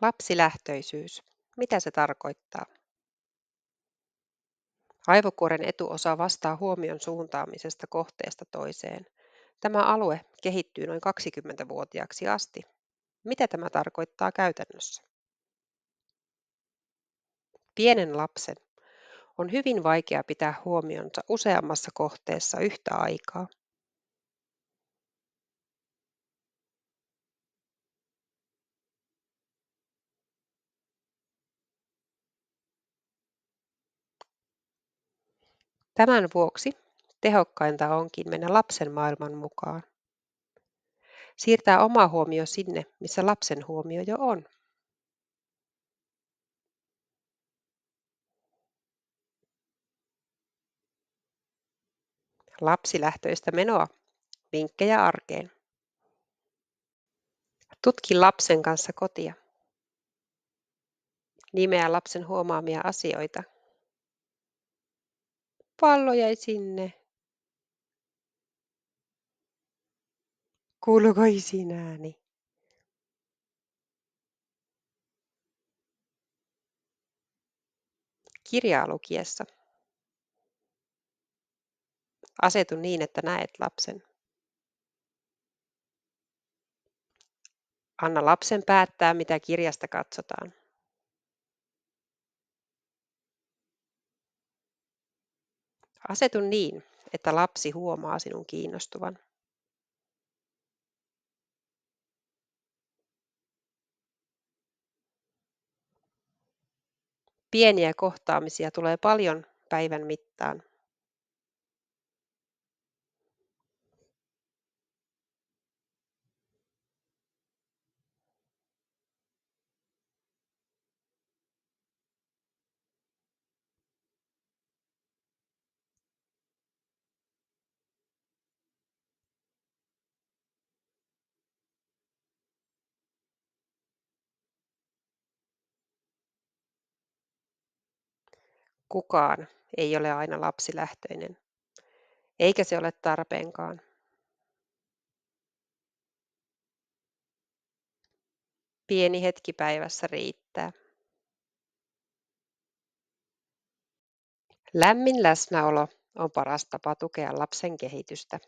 Lapsilähtöisyys. Mitä se tarkoittaa? Aivokuoren etuosa vastaa huomion suuntaamisesta kohteesta toiseen. Tämä alue kehittyy noin 20-vuotiaaksi asti. Mitä tämä tarkoittaa käytännössä? Pienen lapsen on hyvin vaikea pitää huomionsa useammassa kohteessa yhtä aikaa. Tämän vuoksi tehokkainta onkin mennä lapsen maailman mukaan. Siirtää oma huomio sinne, missä lapsen huomio jo on. Lapsilähtöistä menoa. Vinkkejä arkeen. Tutki lapsen kanssa kotia. Nimeä lapsen huomaamia asioita. Pallo jäi sinne. Kuuluuko isin ääni? Kirjaa lukiessa. Asetu niin, että näet lapsen. Anna lapsen päättää, mitä kirjasta katsotaan. Asetu niin, että lapsi huomaa sinun kiinnostuvan. Pieniä kohtaamisia tulee paljon päivän mittaan. Kukaan ei ole aina lapsilähtöinen, eikä se ole tarpeenkaan. Pieni hetki päivässä riittää. Lämmin läsnäolo on paras tapa tukea lapsen kehitystä.